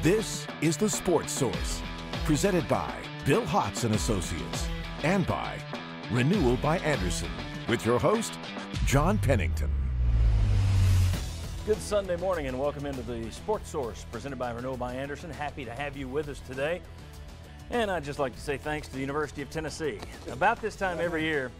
This is The Sports Source, presented by Bill Hotz and Associates, and by Renewal by Andersen, with your host, John Pennington. Good Sunday morning and welcome into The Sports Source, presented by Renewal by Andersen. Happy to have you with us today. And I'd just like to say thanks to the University of Tennessee. About this time every year,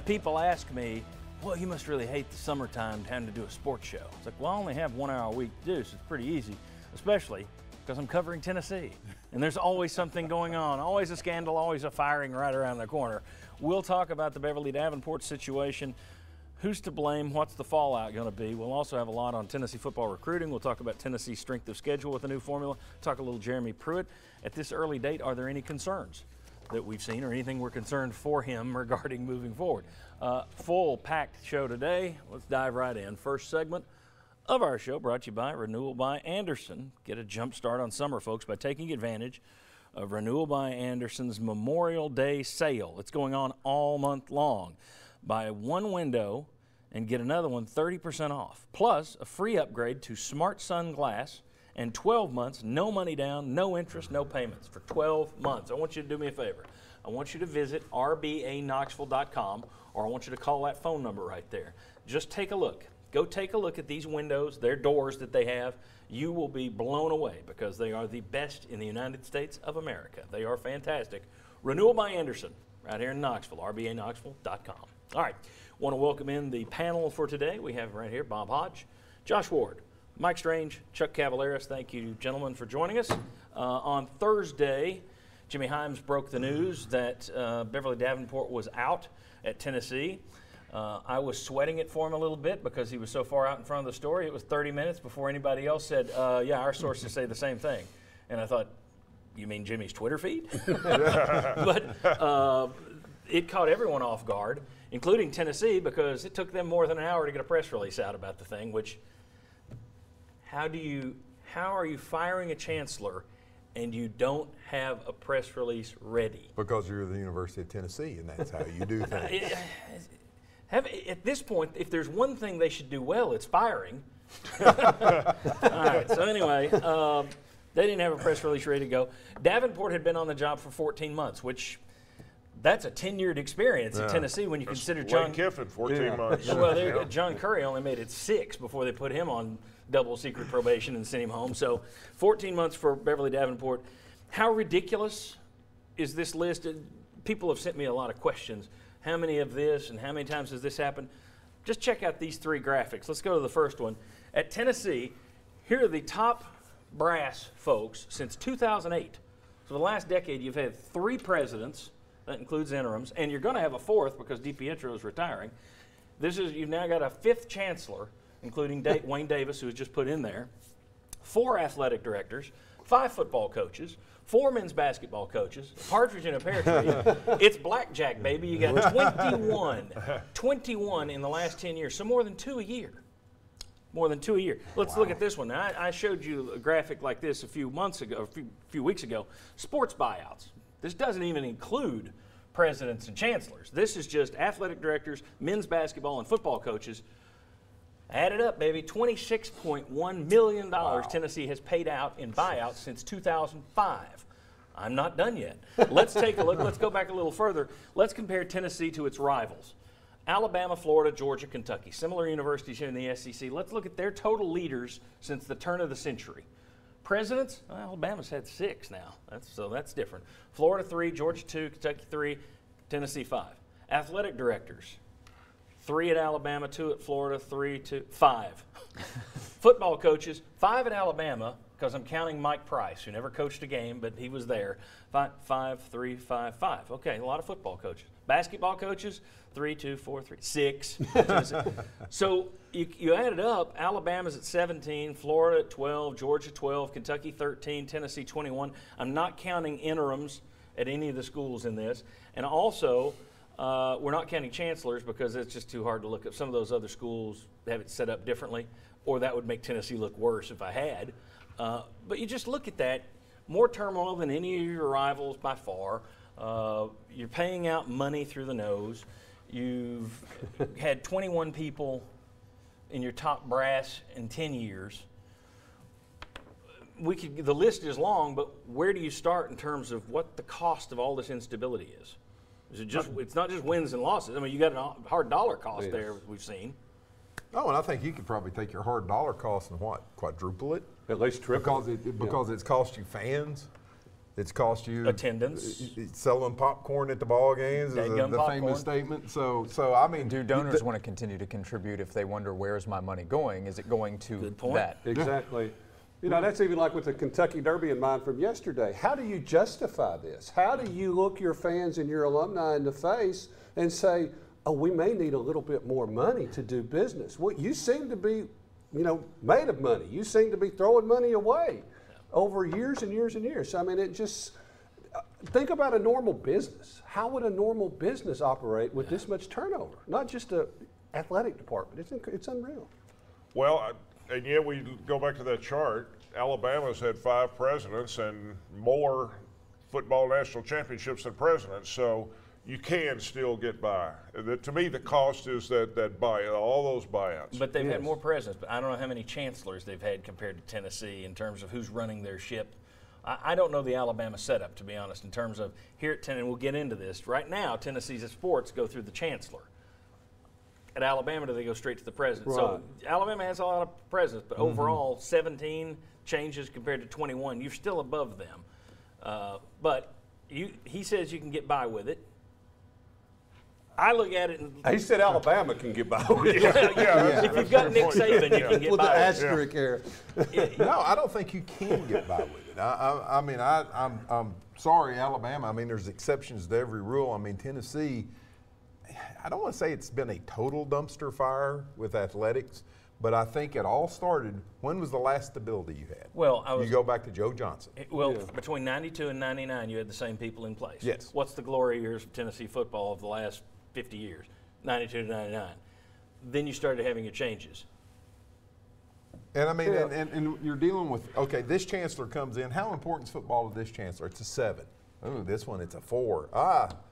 people ask me, well, you must really hate the summertime having to do a sports show. It's like, well, I only have 1 hour a week to do, so it's pretty easy, especially because I'm covering Tennessee. And there's always something going on, always a scandal, always a firing right around the corner. We'll talk about the Beverly Davenport situation. Who's to blame? What's the fallout going to be? We'll also have a lot on Tennessee football recruiting. We'll talk about Tennessee's strength of schedule with a new formula. Talk a little Jeremy Pruitt. At this early date, are there any concerns that we've seen or anything we're concerned for him regarding moving forward? Full packed show today. Let's dive right in. First segment of our show brought to you by Renewal by Andersen. Get a jump start on summer, folks, by taking advantage of Renewal by Andersen's Memorial Day sale. It's going on all month long. Buy one window and get another one 30% off, plus a free upgrade to Smart Sun Glass and 12 months, no money down, no interest, no payments for 12 months. I want you to do me a favor. I want you to visit rbaknoxville.com, or I want you to call that phone number right there. Just take a look. Go take a look at these windows, their doors that they have. You will be blown away because they are the best in the United States of America. They are fantastic. Renewal by Andersen, right here in Knoxville, rbaknoxville.com. All right, want to welcome in the panel for today. We have right here Bob Hodge, Josh Ward, Mike Strange, Chuck Cavaleras. Thank you, gentlemen, for joining us. On Thursday, Jimmy Himes broke the news that Beverly Davenport was out at Tennessee. I was sweating it for him a little bit because he was so far out in front of the story. It was 30 minutes before anybody else said, yeah, our sources say the same thing. And I thought, you mean Jimmy's Twitter feed? But it caught everyone off guard, including Tennessee, because it took them more than an hour to get a press release out about the thing, which, how are you firing a chancellor and you don't have a press release ready? Because you're the University of Tennessee, and that's how you do things. At this point, if there's one thing they should do well, it's firing. All right, so anyway, they didn't have a press release ready to go. Davenport had been on the job for 14 months, which that's a tenured experience at Tennessee when you consider John Lane Kiffin, 14 months. Well, John Curry only made it 6 before they put him on double secret probation and sent him home. So 14 months for Beverly Davenport. How ridiculous is this list? People have sent me a lot of questions. How many of this and how many times has this happened? Just check out these 3 graphics. Let's go to the first one. At Tennessee, here are the top brass folks since 2008. So the last decade, you've had 3 presidents. That includes interims, and you're going to have a 4th because DiPietro is retiring. You've now got a 5th chancellor, including Wayne Davis, who was just put in there, 4 athletic directors, 5 football coaches, 4 men's basketball coaches, partridge in a pear tree. It's blackjack, baby. You got 21 in the last 10 years, so more than 2 a year. More than 2 a year. Let's look at this one. Now, I showed you a graphic like this a few weeks ago. Sports buyouts. This doesn't even include presidents and chancellors. This is just athletic directors, men's basketball, and football coaches. Add it up, baby. $26.1 million Tennessee has paid out in buyouts since 2005. I'm not done yet. Let's take a look. Let's go back a little further. Let's compare Tennessee to its rivals. Alabama, Florida, Georgia, Kentucky. Similar universities here in the SEC. Let's look at their total leaders since the turn of the century. Presidents, well, Alabama's had 6 now, so that's different. Florida 3, Georgia 2, Kentucky 3, Tennessee 5. Athletic directors, 3 at Alabama, 2 at Florida, 3, 2, 5. Football coaches, 5 at Alabama, because I'm counting Mike Price, who never coached a game, but he was there. 5, 3, 5, 5. Okay, a lot of football coaches. Basketball coaches, 3, 2, 4, 3, 6. So you add it up, Alabama's at 17, Florida at 12, Georgia 12, Kentucky 13, Tennessee 21. I'm not counting interims at any of the schools in this. And also, we're not counting chancellors because it's just too hard to look up. Some of those other schools have it set up differently, or that would make Tennessee look worse if I had. But you just look at that, more turmoil than any of your rivals by far. You're paying out money through the nose. You've had 21 people in your top brass in 10 years. the list is long, but where do you start in terms of what the cost of all this instability is? Is it just, it's not just wins and losses. I mean, you got a hard dollar cost there, we've seen. Oh, and I think you could probably take your hard dollar cost and quadruple it? At least triple. Because it's cost you fans. It's cost you attendance. Selling popcorn at the ball games is the famous statement. So I mean, do donors want to continue to contribute if they wonder where's my money going? Is it going to that? Exactly. You know, that's even like with the Kentucky Derby in mind from yesterday. How do you justify this? How do you look your fans and your alumni in the face and say, oh, we may need a little bit more money to do business? Well, you seem to be, you know, made of money. You seem to be throwing money away over years and years and years. I mean, it just, think about a normal business. How would a normal business operate with this much turnover? Not just the athletic department. It's unreal. Well, and yet we go back to that chart. Alabama's had 5 presidents and more football national championships than presidents. So you can still get by. To me, the cost is that buyout, all those buyouts. But they've had more presidents, but I don't know how many chancellors they've had compared to Tennessee in terms of who's running their ship. I don't know the Alabama setup, to be honest, in terms of here at Tennessee, and we'll get into this. Right now, Tennessee's sports go through the chancellor. At Alabama, do they go straight to the president? Right. So Alabama has a lot of presidents, but overall, 17 changes compared to 21. You're still above them. But he says you can get by with it. I look at it and he said Alabama can get by with it. If you've got Nick Saban, you can get with by the with asterisk here. No, I don't think you can get by with it. I mean, I'm sorry, Alabama. I mean, there's exceptions to every rule. I mean, Tennessee, I don't want to say it's been a total dumpster fire with athletics, but I think it all started, when was the last stability you had? Well, you go back to Joe Johnson. Between 92 and 99, you had the same people in place. Yes. What's the glory years of Tennessee football of the last 50 years? 92 to 99. Then you started having your changes. And I mean, and you're dealing with, okay, this chancellor comes in. How important is football to this chancellor? It's a 7. Ooh, this one, it's a 4.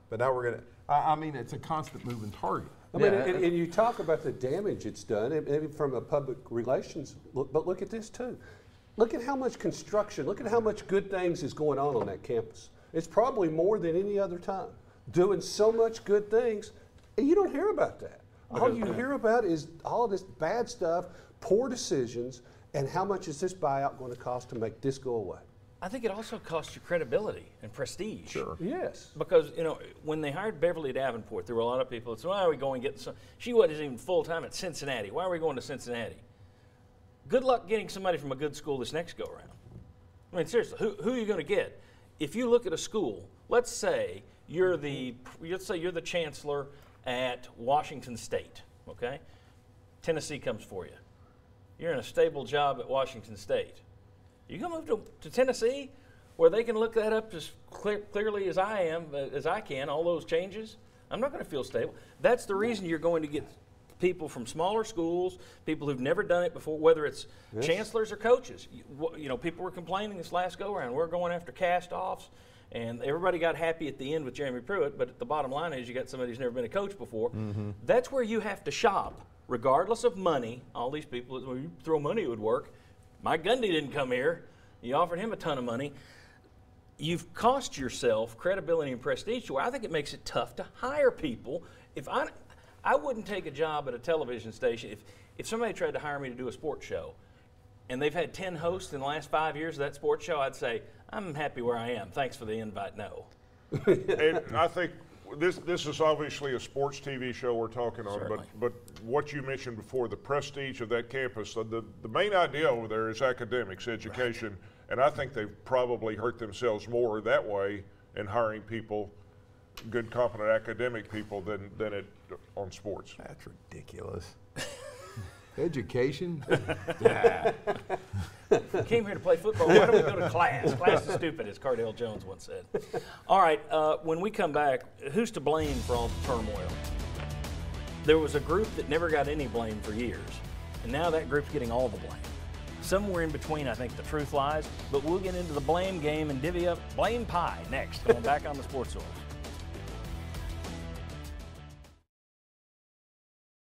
But now we're going to, I mean, it's a constant moving target. I mean, and you talk about the damage it's done, and from a public relations look, but look at this too. Look at how much construction, look at how much good things is going on that campus. It's probably more than any other time. Doing so much good things, and you don't hear about that. All you hear about is all this bad stuff, poor decisions, and how much is this buyout going to cost to make this go away? I think it also costs you credibility and prestige. Sure. Yes. Because, you know, when they hired Beverly Davenport, there were a lot of people that said, why are we going to get some? She wasn't even full-time at Cincinnati. Why are we going to Cincinnati? Good luck getting somebody from a good school this next go-around. I mean, seriously, who are you going to get? If you look at a school, let's say you're the chancellor at Washington State, okay? Tennessee comes for you. You're in a stable job at Washington State. You can move to Tennessee, where they can look that up as clearly as I can, all those changes. I'm not going to feel stable. That's the reason you're going to get people from smaller schools, people who've never done it before, whether it's chancellors or coaches. You know, people were complaining this last go-around. We're going after cast-offs, and everybody got happy at the end with Jeremy Pruitt, but the bottom line is you got somebody who's never been a coach before. That's where you have to shop, regardless of money. All these people, well, you throw money, it would work. Mike Gundy didn't come here. You offered him a ton of money. You've cost yourself credibility and prestige. So I think it makes it tough to hire people. If I wouldn't take a job at a television station if somebody tried to hire me to do a sports show, and they've had 10 hosts in the last 5 years of that sports show, I'd say, I'm happy where I am. Thanks for the invite, no. And I think this is obviously a sports TV show we're talking on, but what you mentioned before, the prestige of that campus, the main idea over there is academics, education, and I think they've probably hurt themselves more that way in hiring people, good, competent academic people, than it on sports. That's ridiculous. Education? Came here to play football. Why don't we go to class? Class is stupid, as Cardale Jones once said. All right, when we come back, who's to blame for all the turmoil? There was a group that never got any blame for years, and now that group's getting all the blame. Somewhere in between, I think the truth lies, but we'll get into the blame game and divvy up blame pie next. Coming back on the Sports Source.